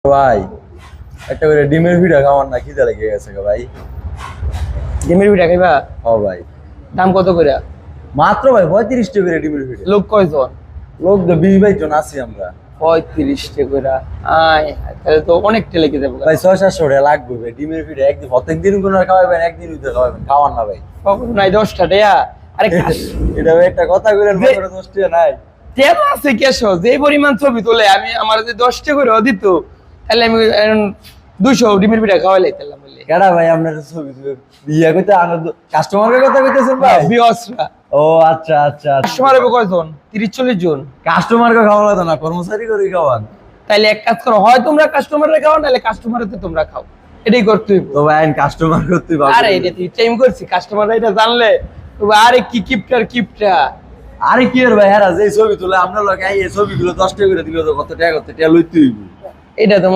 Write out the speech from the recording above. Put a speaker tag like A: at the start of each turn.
A: ভাই একটা করে ডিমের ভিড়া খাওয়ার না খিদে লেগে গেছে গো ভাই।
B: ডিমের পিঠা খাইবা?
A: ও ভাই
B: দাম কত করে?
A: মাত্র ভাই 35 টাকা করে ডিমের ভিড়া।
B: লোক কয়জন?
A: লোক তো 20-22 জন আছি আমরা।
B: 35 টাকা করে? আয় তাহলে তো অনেকটা লেগে যাবে
A: ভাই 600-700 টাকা লাগবে ভাই ডিমের ভিড়া। একদিন প্রত্যেকদিন কোন খাওয়াবেন, একদিন উঠে খাওয়াবেন, খাওয়ান না ভাই।
B: কখন নাই 10টা টাকা? আরে
A: এটা ভাই একটা কথা কইলেন,
B: যে-
A: পকেটে 10 টাকা নাই।
B: তেল আছে কেশো, যে পরিমাণ ছবি তোলে আমি আমার যে 10 টাকা করে দিত তাহলে আমি 200 ডিমের পিঠা খাওয়াই লাইতাম বলে।
A: কেডা ভাই আপনার ছবি বিয়া কইতে কাস্টমারের কথা কইতেছেন ভাই?
B: বিয়সরা
A: ও আচ্ছা আচ্ছা আচ্ছা।
B: কাস্টমার হবে কয়জন? 30-40 জন।
A: কাস্টমারকে খাওয়া লাগতো না, কর্মচারী করে খাওয়ান।
B: তাইলে এক কাজ করো, হয় তোমরা কাস্টমাররা খাও নাহলে কাস্টমারতে তোমরা খাও, এটাই করতে হইব।
A: তো ভাই কাস্টমার করতে
B: আরে এটা তুই টাইম করছি, কাস্টমাররা এটা জানলে তবে আরে কি কিপটা।
A: আরে কি আর ভাই, হ্যাঁ যে ছবি তুলে আপনার লোক এই ছবিগুলো 10 টাকা করে দিলে তো কত টাকা লইতে হইব।
B: এটা তো